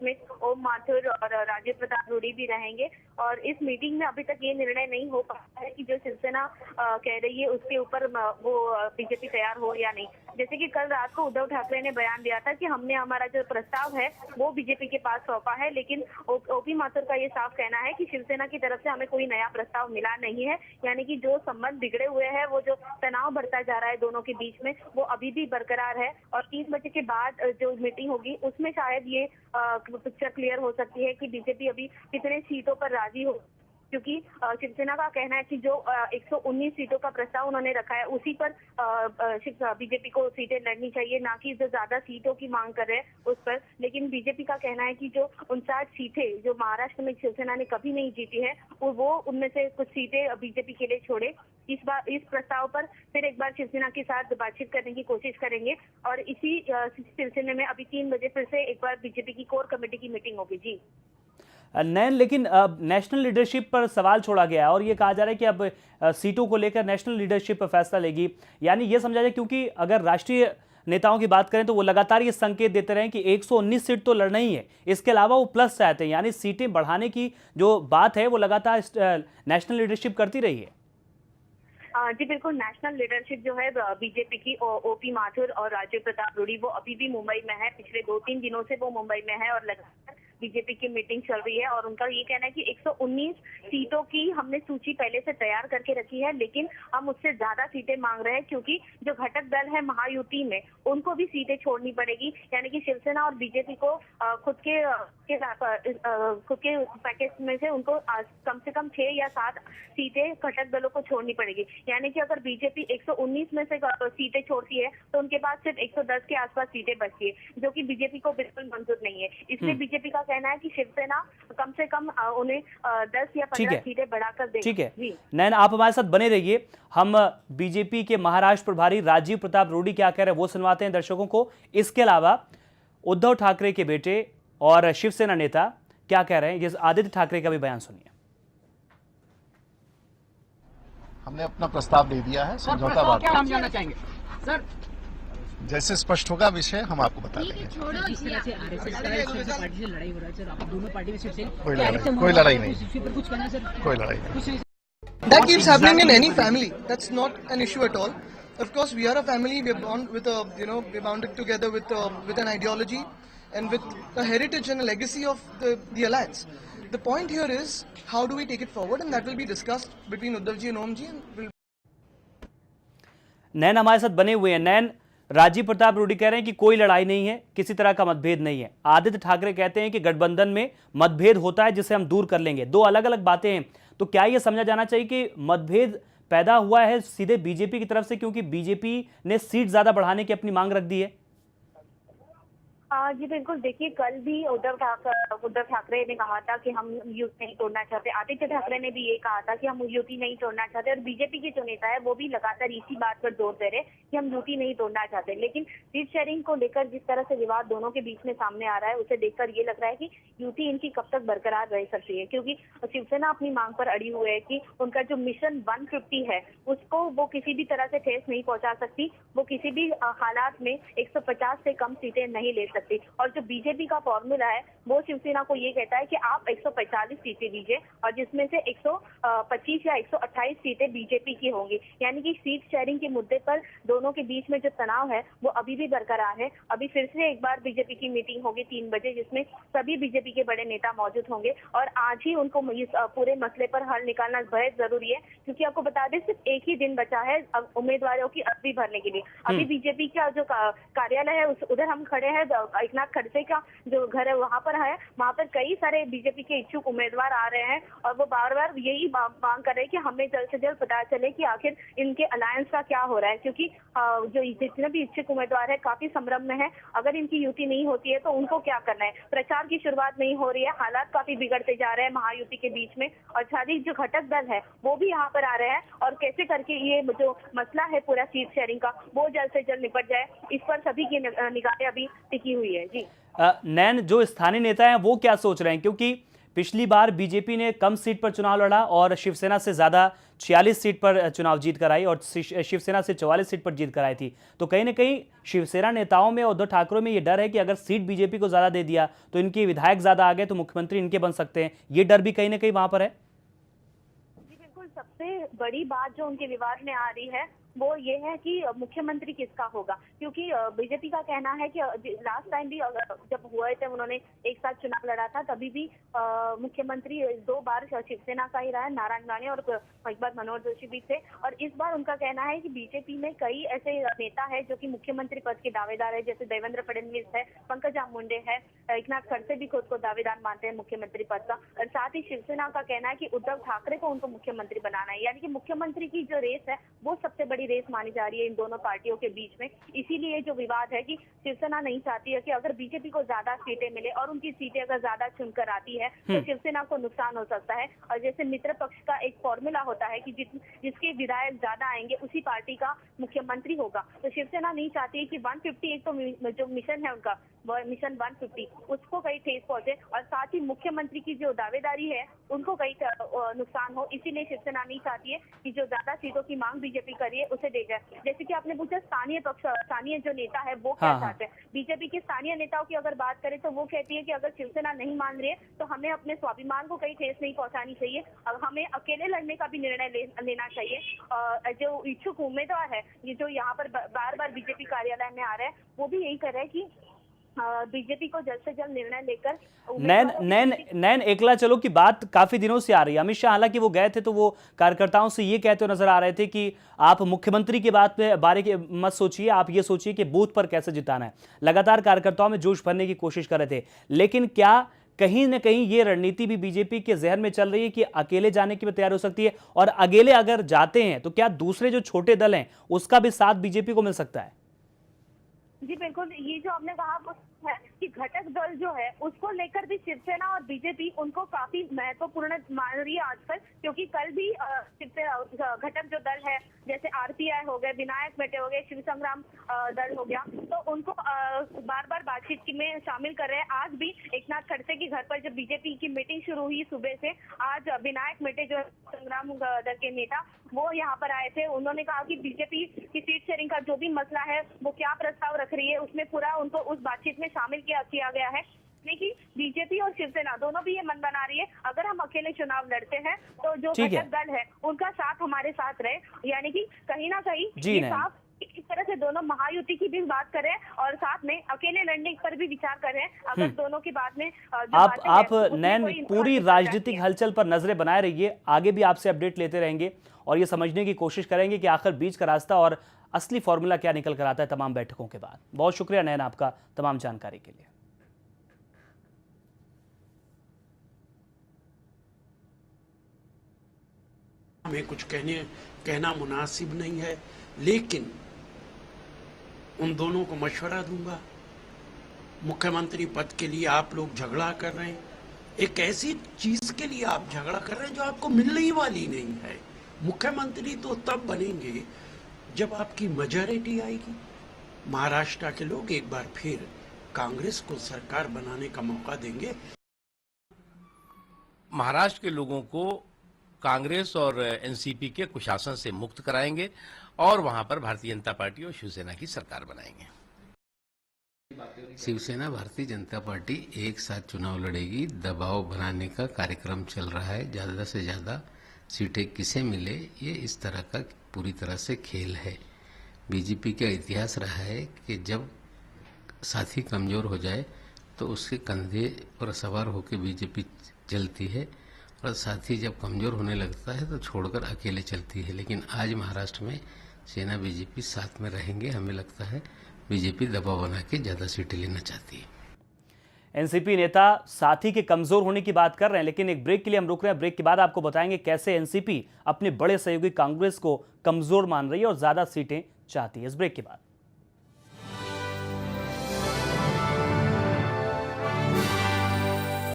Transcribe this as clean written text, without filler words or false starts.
जिसमें ओम माथुर और राजीव प्रताप रूडी भी रहेंगे। और इस मीटिंग में अभी तक ये निर्णय नहीं हो पाया है कि जो शिवसेना कह रही है उसके ऊपर वो बीजेपी तैयार हो या नहीं। जैसे कि कल रात को उद्धव ठाकरे ने बयान दिया था कि हमने हमारा जो प्रस्ताव है वो बीजेपी के पास सौंपा है, लेकिन ओपी माथुर का ये साफ कहना है कि शिवसेना की तरफ से हमें कोई नया प्रस्ताव मिला नहीं है। यानी कि जो संबंध बिगड़े हुए हैं, वो जो तनाव बढ़ता जा रहा है दोनों के बीच में, वो अभी भी बरकरार है। और 3 बजे के बाद जो मीटिंग होगी उसमें शायद ये पिक्चर क्लियर हो सकती है कि बीजेपी अभी कितने सीटों पर राजी हो, क्योंकि शिवसेना का कहना है कि जो 119 सीटों का प्रस्ताव उन्होंने रखा है उसी पर बीजेपी को सीटें लड़नी चाहिए, ना कि जो ज्यादा सीटों की मांग कर रहे हैं उस पर। लेकिन बीजेपी का कहना है कि जो 59 सीटें जो महाराष्ट्र में शिवसेना ने कभी नहीं जीती है, वो उनमें से कुछ सीटें बीजेपी के लिए छोड़े। इस बार इस प्रस्ताव पर फिर एक बार शिवसेना के साथ बातचीत करने की कोशिश करेंगे और इसी सिलसिले में अभी 3 बजे फिर से एक बार बीजेपी की कोर कमेटी की मीटिंग होगी। जी नैन, लेकिन नेशनल लीडरशिप पर सवाल छोड़ा गया है और ये कहा जा रहा है कि अब सीटों को लेकर नेशनल लीडरशिप फैसला लेगी। यानी ये समझा जाए, क्योंकि अगर राष्ट्रीय नेताओं की बात करें तो वो लगातार ये संकेत देते रहे कि 119 सीट तो लड़ना ही है, इसके अलावा वो प्लस चाहते हैं, यानी सीटें बढ़ाने की जो बात है वो लगातार नेशनल लीडरशिप करती रही है। जी बिल्कुल, नेशनल लीडरशिप जो है बीजेपी की ओपी माथुर और राजीव प्रताप रूडी वो अभी भी मुंबई में है। पिछले 2-3 दिनों से वो मुंबई में है और लगातार बीजेपी की मीटिंग चल रही है। और उनका ये कहना है कि 119 सीटों की हमने सूची पहले से तैयार करके रखी है, लेकिन हम उससे ज्यादा सीटें मांग रहे हैं क्योंकि जो घटक दल है महायुति में उनको भी सीटें छोड़नी पड़ेगी। यानी कि शिवसेना और बीजेपी को खुद के पैकेज में से उनको कम से कम 6 या 7 सीटें घटक दलों को छोड़नी पड़ेगी। यानी कि अगर बीजेपी 119 में से सीटें छोड़ती है तो उनके पास सिर्फ 110 के आसपास सीटें बचती है, जो कि बीजेपी को बिल्कुल मंजूर नहीं है। इसलिए बीजेपी का कहना है कि शिवसेना कम से कम उन्हें 10 या 15 सीटें बढ़ाकर देगी। ठीक है नैन, आप हमारे साथ बने रहिए। हम बीजेपी के महाराष्ट्र प्रभारी राजीव प्रताप रूडी क्या कह रहे हैं वो सुनवाते हैं दर्शकों को। इसके अलावा उद्धव ठाकरे के बेटे और शिवसेना नेता क्या कह रहे हैं, ये आदित्य ठाकरे का भी बयान सुनिए। हमने अपना प्रस्ताव दे दिया है, समझौता बात क्या हम जानना चाहेंगे सर? जैसे स्पष्ट होगा विषय हम आपको बता देंगे। जिस तरह से आरएसएस का पार्टी से लड़ाई हो रहा है सर, आप दोनों पार्टी में शिवसेना कोई लड़ाई नहीं, कुछ कहना सर? कोई लड़ाई नहीं। That keeps happening in any family. That's not an issue at all. Of course, we are a family. We're bound with a, we're bounded together with an ideology and with a heritage and a legacy of the alliance. The point here is how do we take it forward, and that will be discussed between Uddhav ji and Om ji. नैन हमारे साथ बने हुए हैं। नैन, राजीव प्रताप रूडी कह रहे हैं कि कोई लड़ाई नहीं है, किसी तरह का मतभेद नहीं है। आदित्य ठाकरे कहते हैं कि गठबंधन में मतभेद होता है जिसे हम दूर कर लेंगे। दो अलग अलग बातें हैं। तो क्या यह समझा जाना चाहिए कि मतभेद पैदा हुआ है सीधे बीजेपी की तरफ से, क्योंकि बीजेपी ने सीट ज्यादा बढ़ाने की अपनी मांग रख दी है? जी बिल्कुल, देखिए कल भी उद्धव ठाकरे ने कहा था कि हम युति नहीं तोड़ना चाहते। आदित्य ठाकरे ने भी ये कहा था कि हम युति नहीं तोड़ना चाहते। और बीजेपी के जो नेता है वो भी लगातार इसी बात पर जोर दे रहे कि हम युति नहीं तोड़ना चाहते। लेकिन सीट शेयरिंग को लेकर जिस तरह से विवाद दोनों के बीच में सामने आ रहा है, उसे देखकर ये लग रहा है कि युति इनकी कब तक बरकरार रह सकती है, क्योंकि शिवसेना अपनी मांग पर अड़ी हुई है कि उनका जो मिशन 150 है उसको वो किसी भी तरह से ठेस नहीं पहुंचा सकती। वो किसी भी हालात में 150 से कम सीटें नहीं ले सकती। और जो बीजेपी का फॉर्मूला है वो शिवसेना को ये कहता है कि आप 145 सीटें दीजिए और जिसमें से 125 या 128 सीटें बीजेपी की होंगी। यानी कि सीट शेयरिंग के मुद्दे पर दोनों के बीच में जो तनाव है वो अभी भी बरकरार है। अभी फिर से एक बार बीजेपी की मीटिंग होगी 3 बजे, जिसमें सभी बीजेपी के बड़े नेता मौजूद होंगे और आज ही उनको इस पूरे मसले पर हल निकालना बेहद जरूरी है। क्योंकि आपको बता दें सिर्फ एक ही दिन बचा है उम्मीदवारों की अर्जी भरने के लिए। अभी बीजेपी का जो कार्यालय है उधर हम खड़े हैं, एकनाथ खड़से का जो घर है वहां पर कई सारे बीजेपी के इच्छुक उम्मीदवार आ रहे हैं और वो बार बार यही मांग कर रहे हैं कि हमें जल्द से जल्द पता चले कि आखिर इनके अलायंस का क्या हो रहा है। क्योंकि जो जितने भी इच्छुक उम्मीदवार है काफी संभ्रम में है। अगर इनकी युति नहीं होती है तो उनको क्या करना है। प्रचार की शुरुआत नहीं हो रही है, हालात काफी बिगड़ते जा रहे हैं महायुति के बीच में। और साथ ही जो घटक दल है वो भी यहाँ पर आ रहे हैं और कैसे करके ये जो मसला है पूरा सीट शेयरिंग का वो जल्द से जल्द निपट जाए, इस पर सभी की निगाहें अभी टिकी हुई है। जी नैन, जो स्थानीय नेता हैं वो क्या सोच रहे हैं, क्योंकि पिछली बार बीजेपी ने कम सीट पर चुनाव लड़ा और शिवसेना से ज्यादा 46 सीट पर चुनाव जीत कर आई और शिवसेना से 44 सीट पर जीत कर आई थी। तो कहीं ना कहीं शिवसेना नेताओं में, उद्धव ठाकरे में ये डर है कि अगर सीट बीजेपी को ज्यादा दे दिया तो इनके विधायक ज्यादा आ गए तो मुख्यमंत्री इनके बन सकते हैं। ये डर भी कहीं ना कहीं वहां पर है। जी बिल्कुल, सबसे बड़ी बात जो उनके विवाद में आ रही है वो ये है कि मुख्यमंत्री किसका होगा, क्योंकि बीजेपी का कहना है कि लास्ट टाइम भी जब हुए थे, उन्होंने एक साथ चुनाव लड़ा था, तभी भी मुख्यमंत्री 2 बार शिवसेना का ही रहा है, नारायण राणे और एक बार मनोहर जोशी भी थे। और इस बार उनका कहना है कि बीजेपी में कई ऐसे नेता है जो कि मुख्यमंत्री पद के दावेदार है, जैसे देवेंद्र फडणवीस है, पंकजा मुंडे है, एकनाथ खड़से भी खुद को दावेदार मानते हैं मुख्यमंत्री पद का। और साथ ही शिवसेना का कहना है कि उद्धव ठाकरे को उनको मुख्यमंत्री बनाना है, यानी कि मुख्यमंत्री की जो रेस है वो सबसे बड़ी रेस मानी जा रही है इन दोनों पार्टियों के बीच में। इसीलिए जो विवाद है कि शिवसेना नहीं चाहती है कि अगर बीजेपी को ज्यादा सीटें मिले और उनकी सीटें अगर ज्यादा चुनकर आती है तो शिवसेना को नुकसान हो सकता है। और जैसे मित्र पक्ष का एक फॉर्मूला होता है कि जिसके विधायक ज्यादा आएंगे उसी पार्टी का मुख्यमंत्री होगा, तो शिवसेना नहीं चाहती है कि 150 एक तो जो मिशन है उनका मिशन 150 उसको कहीं ठेस पहुंचे और साथ ही मुख्यमंत्री की जो दावेदारी है उनको कहीं नुकसान हो। इसीलिए शिवसेना नहीं चाहती है कि जो ज्यादा सीटों की मांग बीजेपी करिए उसे दे जाए। जैसे कि आपने पूछा स्थानीय जो नेता है वो क्या चाहते हैं, बीजेपी के स्थानीय नेताओं की अगर बात करें तो वो कहती है कि अगर शिवसेना नहीं मान रही है तो हमें अपने स्वाभिमान को कहीं ठेस नहीं पहुंचानी चाहिए और हमें अकेले लड़ने का भी निर्णय लेना चाहिए। जो इच्छुक उम्मीदवार है ये जो यहाँ पर बार बार बीजेपी कार्यालय में आ रहे हैं वो भी यही कर रहे हैं कि बीजेपी को जल्द से जल्द निर्णय लेकर नैन एकला चलो की बात काफी दिनों से आ रही है। अमित शाह हालांकि वो गए थे तो वो कार्यकर्ताओं से ये कहते हुए नजर आ रहे थे कि आप मुख्यमंत्री की बात में बारे के मत सोचिए, आप ये सोचिए कि बूथ पर कैसे जिताना है। लगातार कार्यकर्ताओं में जोश भरने की कोशिश कर रहे थे, लेकिन क्या कहीं ना कहीं ये रणनीति भी बीजेपी के जहन में चल रही है कि अकेले जाने की भी तैयारी हो सकती है और अकेले अगर जाते हैं तो क्या दूसरे जो छोटे दल हैं उसका भी साथ बीजेपी को मिल सकता है? जी बिल्कुल, ये जो आपने कहा वो है कि घटक दल जो है उसको लेकर भी शिवसेना और बीजेपी उनको काफी महत्वपूर्ण मान रही है आजकल, क्योंकि कल भी घटक जो दल है जैसे आरपीआई हो गए, विनायक मेटे हो गए, शिव संग्राम दल हो गया, तो उनको बार बार बातचीत में शामिल कर रहे हैं। आज भी एकनाथ खड़से के घर पर जब बीजेपी की मीटिंग शुरू हुई सुबह से, आज विनायक मेटे जो संग्राम दल के नेता वो यहाँ पर आए थे। उन्होंने कहा कि बीजेपी की सीट शेयरिंग का जो भी मसला है वो क्या प्रस्ताव रख रही है उसमें पूरा उनको उस बातचीत में शामिल किया गया है। कि बीजेपी और शिवसेना दोनों भी ये मन बना रही है अगर हम अकेले चुनाव लड़ते हैं तो जो घटक दल है उनका साथ हमारे साथ रहे, यानी कि कहीं ना कहीं ये साफ इस तरह से दोनों महायुति की भी बात करें और साथ में अकेले लड़ने पर भी विचार करें। अगर दोनों की बात में आप नैन पूरी राजनीतिक हलचल पर नजरें बनाए रहिए, आगे भी आपसे अपडेट लेते रहेंगे और ये समझने की कोशिश करेंगे कि आखिर बीच का रास्ता और असली फॉर्मूला क्या निकल कर आता है तमाम बैठकों के बाद। बहुत शुक्रिया नैन आपका तमाम जानकारी के लिए। हमें कुछ कहना मुनासिब नहीं है, लेकिन उन दोनों को मशवरा दूंगा। मुख्यमंत्री पद के लिए आप लोग झगड़ा कर रहे हैं, एक ऐसी चीज के लिए आप झगड़ा कर रहे हैं जो आपको मिलने ही वाली नहीं है। मुख्यमंत्री तो तब बनेंगे जब आपकी मेजॉरिटी आएगी। महाराष्ट्र के लोग एक बार फिर कांग्रेस को सरकार बनाने का मौका देंगे। महाराष्ट्र के लोगों को कांग्रेस और एनसीपी के कुशासन से मुक्त कराएंगे और वहां पर भारतीय जनता पार्टी और शिवसेना की सरकार बनाएंगे। शिवसेना भारतीय जनता पार्टी एक साथ चुनाव लड़ेगी। दबाव बनाने का कार्यक्रम चल रहा है, ज्यादा से ज्यादा सीटें किसे मिले, ये इस तरह का पूरी तरह से खेल है। बीजेपी का इतिहास रहा है कि जब साथी कमजोर हो जाए तो उसके कंधे पर सवार होकर बीजेपी चलती है और साथी जब कमजोर होने लगता है तो छोड़कर अकेले चलती है। लेकिन आज महाराष्ट्र में सेना बीजेपी साथ में रहेंगे। हमें लगता है बीजेपी दबाव बना के ज्यादा सीटें लेना चाहती है। एनसीपी नेता साथी के कमजोर होने की बात कर रहे हैं, लेकिन एक ब्रेक के लिए हम रुक रहे हैं। ब्रेक के बाद आपको बताएंगे कैसे एनसीपी अपने बड़े सहयोगी कांग्रेस को कमजोर मान रही है और ज्यादा सीटें चाहती है। इस ब्रेक के बाद